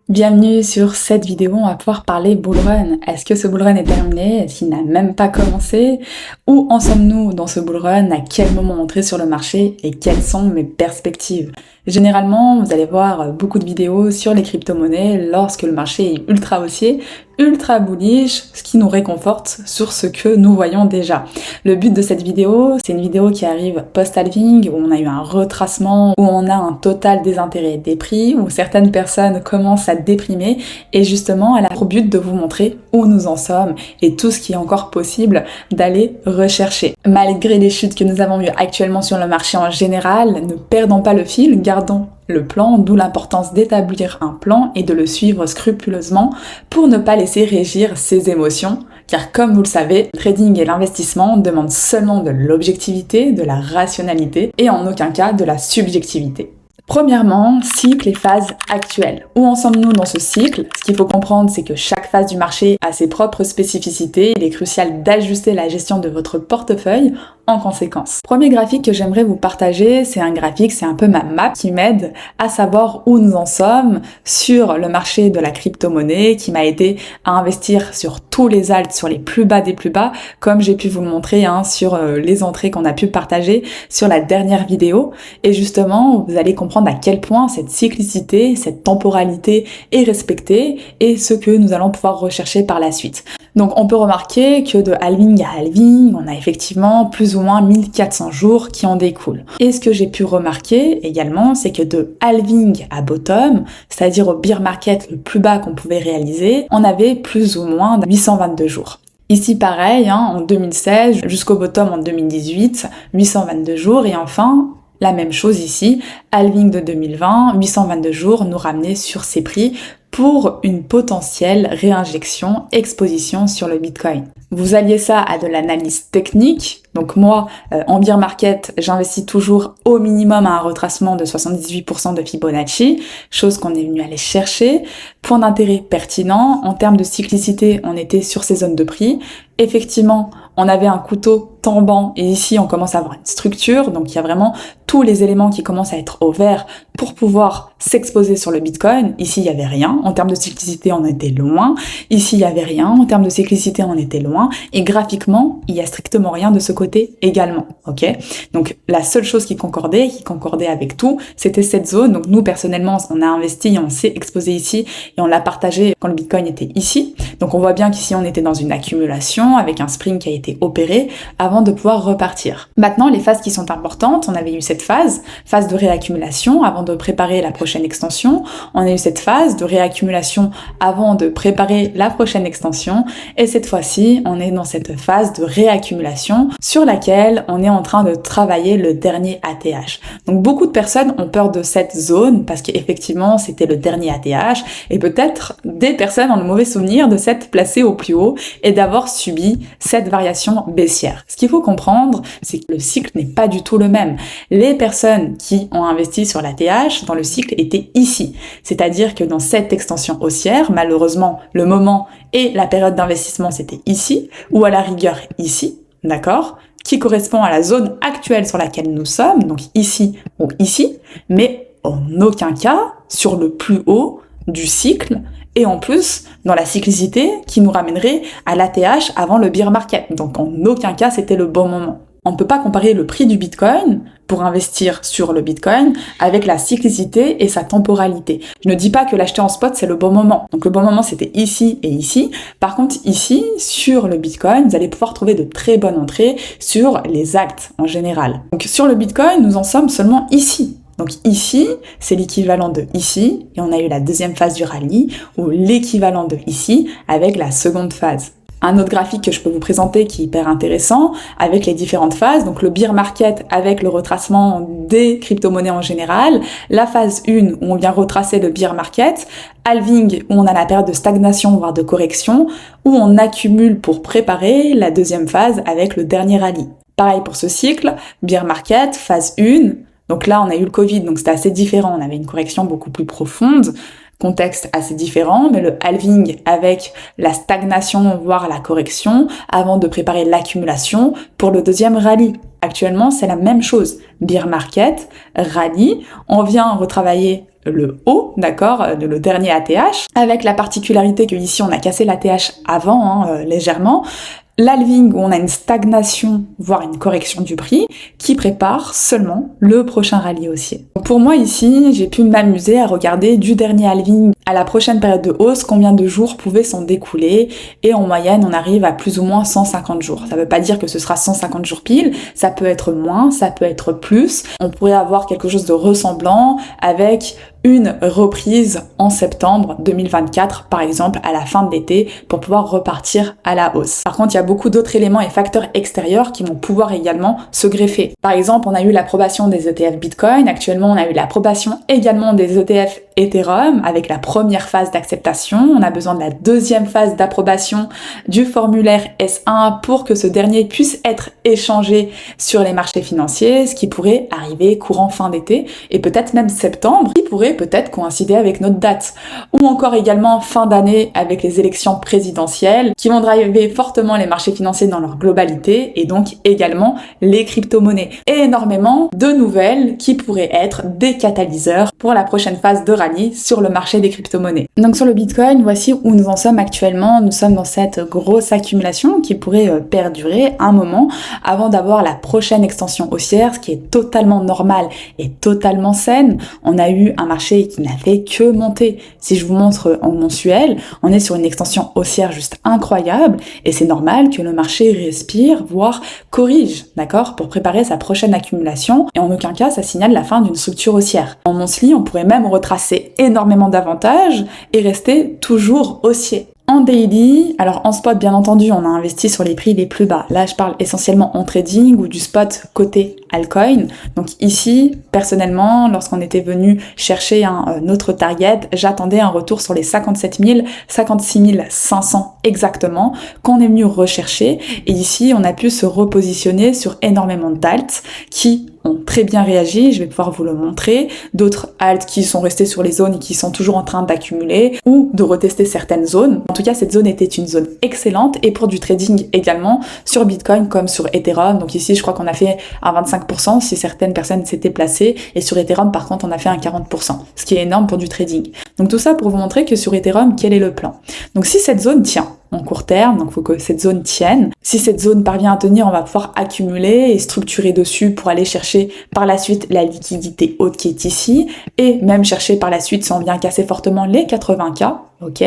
Bienvenue sur cette vidéo, on va pouvoir parler bull run. Est-ce que ce bull run est terminé? Est-ce qu'il n'a même pas commencé? Où en sommes-nous dans ce bull run? À quel moment entrer sur le marché? Et quelles sont mes perspectives? Généralement, vous allez voir beaucoup de vidéos sur les crypto-monnaies lorsque le marché est ultra haussier, ultra bullish, ce qui nous réconforte sur ce que nous voyons déjà. Le but de cette vidéo, c'est une vidéo qui arrive post-halving, où on a eu un retracement, où on a un total désintérêt des prix, où certaines personnes commencent à déprimer, et justement, elle a pour but de vous montrer où nous en sommes et tout ce qui est encore possible d'aller rechercher. Malgré les chutes que nous avons eues actuellement sur le marché en général, ne perdons pas le fil, gardons le plan, d'où l'importance d'établir un plan et de le suivre scrupuleusement pour ne pas laisser régir ses émotions. Car comme vous le savez, le trading et l'investissement demandent seulement de l'objectivité, de la rationalité et en aucun cas de la subjectivité. Premièrement, cycle et phase actuelle. Où en sommes-nous dans ce cycle? Ce qu'il faut comprendre, c'est que chaque phase du marché a ses propres spécificités. Il est crucial d'ajuster la gestion de votre portefeuille en conséquence. Premier graphique que j'aimerais vous partager, c'est un graphique, c'est un peu ma map qui m'aide à savoir où nous en sommes sur le marché de la crypto-monnaie, qui m'a aidé à investir sur tous les alts, sur les plus bas des plus bas, comme j'ai pu vous le montrer sur les entrées qu'on a pu partager sur la dernière vidéo. Et justement, vous allez comprendre à quel point cette cyclicité, cette temporalité est respectée et ce que nous allons pouvoir rechercher par la suite. Donc on peut remarquer que de halving à halving, on a effectivement plus ou moins 1400 jours qui en découlent. Et ce que j'ai pu remarquer également, c'est que de halving à bottom, c'est-à-dire au bear market le plus bas qu'on pouvait réaliser, on avait plus ou moins 822 jours. Ici pareil, en 2016 jusqu'au bottom en 2018, 822 jours et enfin la même chose ici, halving de 2020, 822 jours nous ramener sur ces prix pour une potentielle réinjection, exposition sur le Bitcoin. Vous alliez ça à de l'analyse technique. Donc moi, en bear market, j'investis toujours au minimum à un retracement de 78% de Fibonacci, chose qu'on est venu aller chercher. Point d'intérêt pertinent. En termes de cyclicité, on était sur ces zones de prix. Effectivement, on avait un couteau tombant et ici on commence à avoir une structure, donc il y a vraiment tous les éléments qui commencent à être au vert pour pouvoir s'exposer sur le Bitcoin. Ici il y avait rien, en termes de cyclicité on était loin, ici il y avait rien, en termes de cyclicité on était loin, et graphiquement il y a strictement rien de ce côté également, ok? Donc la seule chose qui concordait avec tout, c'était cette zone. Donc nous personnellement on a investi, on s'est exposé ici et on l'a partagé quand le Bitcoin était ici. Donc on voit bien qu'ici on était dans une accumulation avec un spring qui a été opéré avant de pouvoir repartir. Maintenant, les phases qui sont importantes, on avait eu cette phase de réaccumulation avant de préparer la prochaine extension. On a eu cette phase de réaccumulation avant de préparer la prochaine extension. Et cette fois-ci, on est dans cette phase de réaccumulation sur laquelle on est en train de travailler le dernier ATH. Donc beaucoup de personnes ont peur de cette zone parce qu'effectivement, c'était le dernier ATH et peut-être des personnes ont le mauvais souvenir de s'être placées au plus haut et d'avoir subi cette variation baissière. Ce qu'il faut comprendre, c'est que le cycle n'est pas du tout le même. Les personnes qui ont investi sur l'ATH dans le cycle étaient ici. C'est-à-dire que dans cette extension haussière, malheureusement, le moment et la période d'investissement, c'était ici, ou à la rigueur ici, d'accord ? Qui correspond à la zone actuelle sur laquelle nous sommes, donc ici ou ici, mais en aucun cas sur le plus haut du cycle, et en plus dans la cyclicité qui nous ramènerait à l'ATH avant le bear market. Donc en aucun cas c'était le bon moment. On ne peut pas comparer le prix du Bitcoin pour investir sur le Bitcoin avec la cyclicité et sa temporalité. Je ne dis pas que l'acheter en spot c'est le bon moment. Donc le bon moment c'était ici et ici. Par contre ici, sur le Bitcoin, vous allez pouvoir trouver de très bonnes entrées sur les actes en général. Donc sur le Bitcoin, nous en sommes seulement ici. Donc ici, c'est l'équivalent de ici, et on a eu la deuxième phase du rallye, ou l'équivalent de ici, avec la seconde phase. Un autre graphique que je peux vous présenter qui est hyper intéressant, avec les différentes phases, donc le bear market avec le retracement des crypto-monnaies en général, la phase 1 où on vient retracer le bear market, halving où on a la période de stagnation voire de correction, où on accumule pour préparer la deuxième phase avec le dernier rallye. Pareil pour ce cycle, bear market, phase 1, donc là, on a eu le Covid, donc c'était assez différent. On avait une correction beaucoup plus profonde, contexte assez différent, mais le halving avec la stagnation, voire la correction, avant de préparer l'accumulation pour le deuxième rallye. Actuellement, c'est la même chose. Bear market, rallye, on vient retravailler le haut, d'accord, le dernier ATH, avec la particularité que ici on a cassé l'ATH avant, légèrement, l'halving où on a une stagnation, voire une correction du prix, qui prépare seulement le prochain rallye haussier. Pour moi ici, j'ai pu m'amuser à regarder du dernier halving à la prochaine période de hausse, combien de jours pouvaient s'en découler, et en moyenne on arrive à plus ou moins 150 jours. Ça veut pas dire que ce sera 150 jours pile, ça peut être moins, ça peut être plus. On pourrait avoir quelque chose de ressemblant avec une reprise en septembre 2024, par exemple, à la fin de l'été, pour pouvoir repartir à la hausse. Par contre, il y a beaucoup d'autres éléments et facteurs extérieurs qui vont pouvoir également se greffer. Par exemple, on a eu l'approbation des ETF Bitcoin, actuellement on a eu l'approbation également des ETF Ethereum, avec la première phase d'acceptation. On a besoin de la deuxième phase d'approbation du formulaire S1 pour que ce dernier puisse être échangé sur les marchés financiers, ce qui pourrait arriver courant fin d'été, et peut-être même septembre, qui pourrait peut-être coïncider avec notre date, ou encore également fin d'année avec les élections présidentielles qui vont driver fortement les marchés financiers dans leur globalité et donc également les crypto-monnaies. Et énormément de nouvelles qui pourraient être des catalyseurs pour la prochaine phase de rallye sur le marché des crypto-monnaies. Donc sur le Bitcoin, voici où nous en sommes actuellement. Nous sommes dans cette grosse accumulation qui pourrait perdurer un moment avant d'avoir la prochaine extension haussière, ce qui est totalement normal et totalement saine. On a eu un marché qui n'a fait que monter. Si je vous montre en mensuel, on est sur une extension haussière juste incroyable et c'est normal que le marché respire, voire corrige, d'accord, pour préparer sa prochaine accumulation, et en aucun cas ça signale la fin d'une structure haussière. En monthly, on pourrait même retracer énormément d'avantages et rester toujours haussier. En daily, alors en spot bien entendu, on a investi sur les prix les plus bas. Là, je parle essentiellement en trading ou du spot côté altcoin. Donc ici, personnellement, lorsqu'on était venu chercher un autre target, j'attendais un retour sur les 57 000, 56 500 exactement, qu'on est venu rechercher. Et ici, on a pu se repositionner sur énormément d'alts qui ont très bien réagi, je vais pouvoir vous le montrer, d'autres alts qui sont restés sur les zones et qui sont toujours en train d'accumuler ou de retester certaines zones. En tout cas, cette zone était une zone excellente et pour du trading également sur Bitcoin comme sur Ethereum. Donc ici, je crois qu'on a fait un 25% si certaines personnes s'étaient placées et sur Ethereum, par contre, on a fait un 40%, ce qui est énorme pour du trading. Donc tout ça pour vous montrer que sur Ethereum, quel est le plan. Donc si cette zone tient en court terme, donc il faut que cette zone tienne. Si cette zone parvient à tenir, on va pouvoir accumuler et structurer dessus pour aller chercher par la suite la liquidité haute qui est ici, et même chercher par la suite si on vient casser fortement les 80K, ok.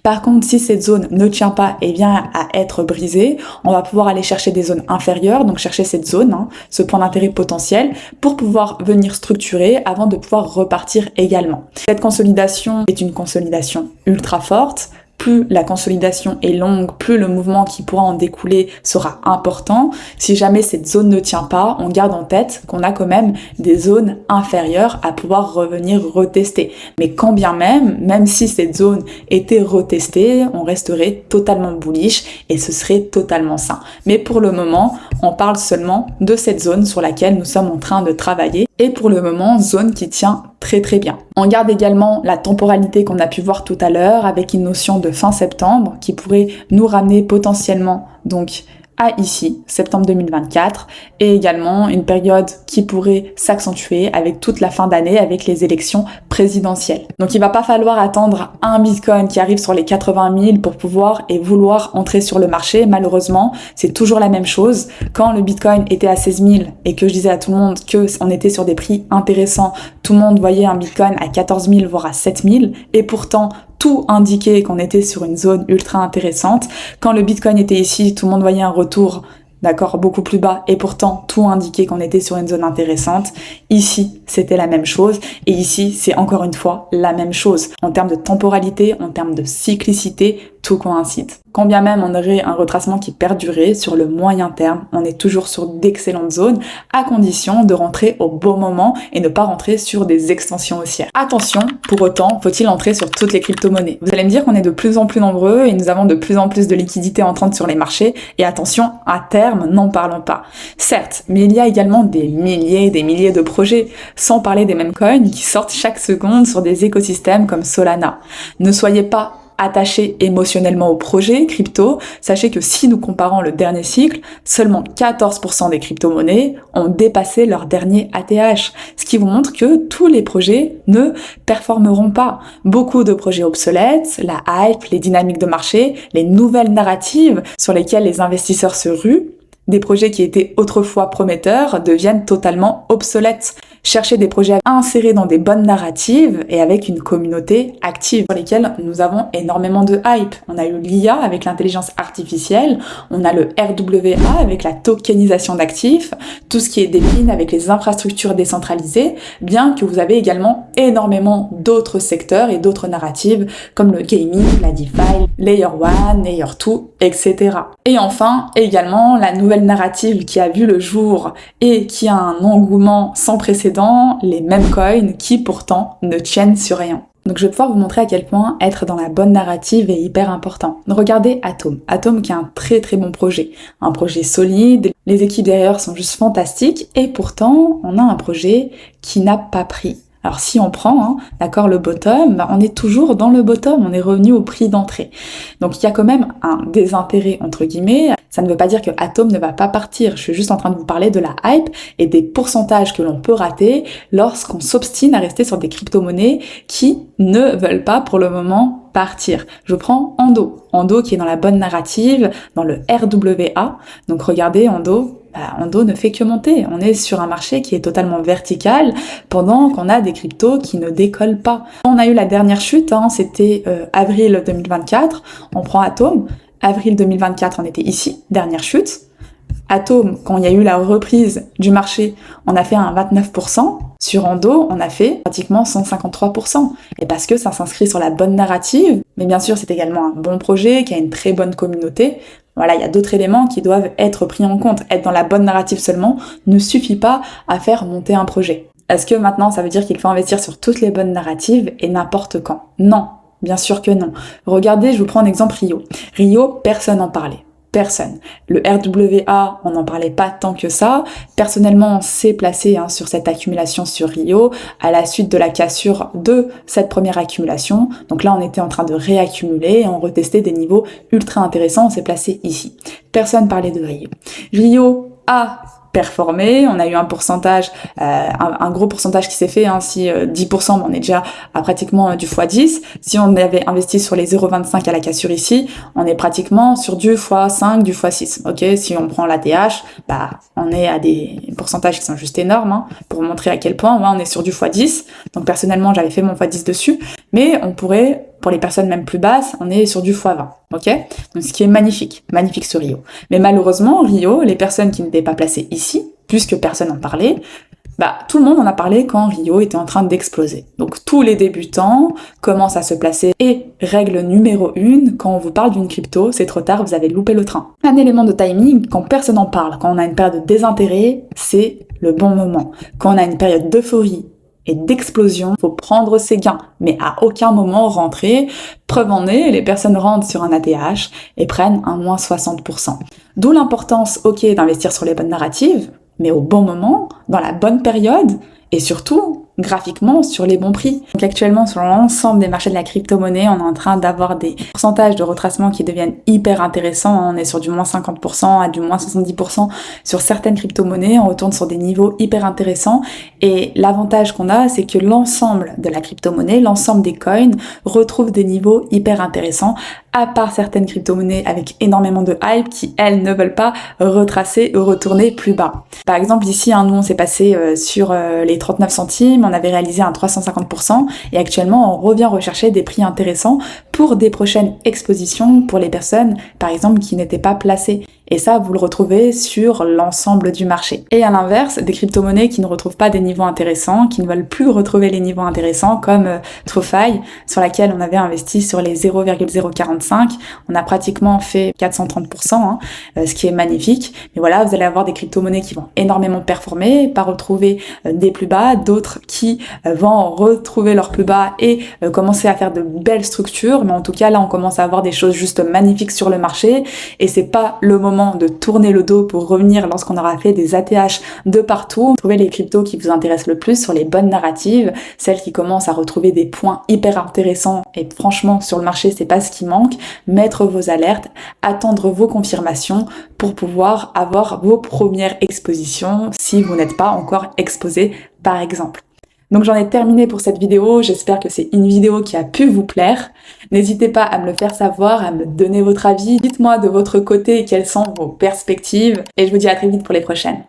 Par contre, si cette zone ne tient pas et vient à être brisée, on va pouvoir aller chercher des zones inférieures, donc chercher cette zone, ce point d'intérêt potentiel, pour pouvoir venir structurer avant de pouvoir repartir également. Cette consolidation est une consolidation ultra forte. Plus la consolidation est longue, plus le mouvement qui pourra en découler sera important. Si jamais cette zone ne tient pas, on garde en tête qu'on a quand même des zones inférieures à pouvoir revenir retester. Mais quand bien même si cette zone était retestée, on resterait totalement bullish et ce serait totalement sain. Mais pour le moment, on parle seulement de cette zone sur laquelle nous sommes en train de travailler. Et pour le moment, zone qui tient très très bien. On garde également la temporalité qu'on a pu voir tout à l'heure avec une notion de fin septembre qui pourrait nous ramener potentiellement donc à ici, septembre 2024, et également une période qui pourrait s'accentuer avec toute la fin d'année avec les élections présidentielles. Donc il va pas falloir attendre un Bitcoin qui arrive sur les 80 000 pour pouvoir et vouloir entrer sur le marché. Malheureusement, c'est toujours la même chose. Quand le Bitcoin était à 16 000 et que je disais à tout le monde que on était sur des prix intéressants, tout le monde voyait un Bitcoin à 14 000 voire à 7 000, et pourtant tout indiquait qu'on était sur une zone ultra intéressante. Quand le Bitcoin était ici, tout le monde voyait un retour, d'accord, beaucoup plus bas, et pourtant tout indiquait qu'on était sur une zone intéressante. Ici, c'était la même chose, et ici, c'est encore une fois la même chose. En termes de temporalité, en termes de cyclicité, tout coïncide. Quand bien même on aurait un retracement qui perdurait sur le moyen terme, on est toujours sur d'excellentes zones, à condition de rentrer au bon moment et ne pas rentrer sur des extensions haussières. Attention, pour autant, faut-il entrer sur toutes les crypto-monnaies? Vous allez me dire qu'on est de plus en plus nombreux et nous avons de plus en plus de liquidités entrantes sur les marchés, et attention, à terme, n'en parlons pas. Certes, mais il y a également des milliers de projets, sans parler des mêmes coins qui sortent chaque seconde sur des écosystèmes comme Solana. Ne soyez pas attachés émotionnellement au projet crypto, sachez que si nous comparons le dernier cycle, seulement 14% des crypto-monnaies ont dépassé leur dernier ATH, ce qui vous montre que tous les projets ne performeront pas. Beaucoup de projets obsolètes, la hype, les dynamiques de marché, les nouvelles narratives sur lesquelles les investisseurs se ruent, des projets qui étaient autrefois prometteurs deviennent totalement obsolètes. Cherchez des projets insérés dans des bonnes narratives et avec une communauté active sur lesquelles nous avons énormément de hype. On a eu l'IA avec l'intelligence artificielle, on a le RWA avec la tokenisation d'actifs, tout ce qui est décline avec les infrastructures décentralisées, bien que vous avez également énormément d'autres secteurs et d'autres narratives comme le gaming, la DeFi, Layer 1, Layer 2, etc. Et enfin, également la nouvelle narrative qui a vu le jour et qui a un engouement sans précédent, les mêmes coins qui pourtant ne tiennent sur rien. Donc je vais pouvoir vous montrer à quel point être dans la bonne narrative est hyper important. Regardez Atom. Atom qui est un très très bon projet. Un projet solide, les équipes derrière sont juste fantastiques et pourtant on a un projet qui n'a pas pris. Alors si on prend, d'accord, le bottom, on est toujours dans le bottom, on est revenu au prix d'entrée. Donc il y a quand même un désintérêt entre guillemets. Ça ne veut pas dire que Atom ne va pas partir. Je suis juste en train de vous parler de la hype et des pourcentages que l'on peut rater lorsqu'on s'obstine à rester sur des crypto-monnaies qui ne veulent pas pour le moment partir. Je prends Ando. Ando qui est dans la bonne narrative, dans le RWA. Donc regardez Ando. Ando ne fait que monter. On est sur un marché qui est totalement vertical pendant qu'on a des cryptos qui ne décollent pas. On a eu la dernière chute, c'était avril 2024. On prend Atom. Avril 2024, on était ici, dernière chute. Atom, quand il y a eu la reprise du marché, on a fait un 29%. Sur Ando, on a fait pratiquement 153%. Et parce que ça s'inscrit sur la bonne narrative, mais bien sûr, c'est également un bon projet qui a une très bonne communauté. Voilà, il y a d'autres éléments qui doivent être pris en compte. Être dans la bonne narrative seulement ne suffit pas à faire monter un projet. Est-ce que maintenant, ça veut dire qu'il faut investir sur toutes les bonnes narratives et n'importe quand? Non, bien sûr que non. Regardez, je vous prends un exemple Rio. Rio, personne n'en parlait. Personne. Le RWA, on n'en parlait pas tant que ça. Personnellement, on s'est placé sur cette accumulation sur Rio à la suite de la cassure de cette première accumulation. Donc là, on était en train de réaccumuler et on retestait des niveaux ultra intéressants. On s'est placé ici. Personne parlait de Rio. Rio a performé, on a eu un pourcentage, un gros pourcentage qui s'est fait, si 10%, on est déjà à pratiquement du x10. Si on avait investi sur les 0,25 à la cassure ici, on est pratiquement sur du x5, du x6. Ok, si on prend l'ATH, on est à des pourcentages qui sont juste énormes, pour montrer à quel point on est sur du x10. Donc personnellement, j'avais fait mon x10 dessus, mais on pourrait, pour les personnes même plus basses, on est sur du x20, ok? Donc ce qui est magnifique sur Rio. Mais malheureusement, Rio, les personnes qui n'étaient pas placées ici, puisque personne n'en parlait, tout le monde en a parlé quand Rio était en train d'exploser. Donc tous les débutants commencent à se placer. Et règle numéro 1, quand on vous parle d'une crypto, c'est trop tard, vous avez loupé le train. Un élément de timing, quand personne n'en parle, quand on a une période de désintérêt, c'est le bon moment. Quand on a une période d'euphorie et d'explosion, faut prendre ses gains, mais à aucun moment rentrer. Preuve en est, les personnes rentrent sur un ATH et prennent un moins 60%. D'où l'importance, d'investir sur les bonnes narratives, mais au bon moment, dans la bonne période, et surtout, graphiquement, sur les bons prix. Donc actuellement, sur l'ensemble des marchés de la crypto-monnaie, on est en train d'avoir des pourcentages de retracement qui deviennent hyper intéressants. On est sur du moins 50% à du moins 70% sur certaines crypto-monnaies. On retourne sur des niveaux hyper intéressants. Et l'avantage qu'on a, c'est que l'ensemble de la crypto-monnaie, l'ensemble des coins, retrouve des niveaux hyper intéressants, à part certaines crypto-monnaies avec énormément de hype qui, elles, ne veulent pas retracer ou retourner plus bas. Par exemple, ici, nous, on s'est passé sur les 39 centimes, on avait réalisé un 350%, et actuellement, on revient rechercher des prix intéressants pour des prochaines expositions pour les personnes, par exemple, qui n'étaient pas placées. Et ça, vous le retrouvez sur l'ensemble du marché. Et à l'inverse, des crypto-monnaies qui ne retrouvent pas des niveaux intéressants, qui ne veulent plus retrouver les niveaux intéressants, comme TrueFi, sur laquelle on avait investi sur les 0,045. On a pratiquement fait 430%, ce qui est magnifique. Mais voilà, vous allez avoir des crypto-monnaies qui vont énormément performer, pas retrouver des plus bas, d'autres qui vont retrouver leurs plus bas et commencer à faire de belles structures. Mais en tout cas, là, on commence à avoir des choses juste magnifiques sur le marché, et c'est pas le moment moment de tourner le dos pour revenir lorsqu'on aura fait des ATH de partout. Trouvez les cryptos qui vous intéressent le plus sur les bonnes narratives, celles qui commencent à retrouver des points hyper intéressants et franchement sur le marché c'est pas ce qui manque. Mettre vos alertes, attendre vos confirmations pour pouvoir avoir vos premières expositions si vous n'êtes pas encore exposé par exemple. Donc j'en ai terminé pour cette vidéo, j'espère que c'est une vidéo qui a pu vous plaire. N'hésitez pas à me le faire savoir, à me donner votre avis. Dites-moi de votre côté quelles sont vos perspectives et je vous dis à très vite pour les prochaines.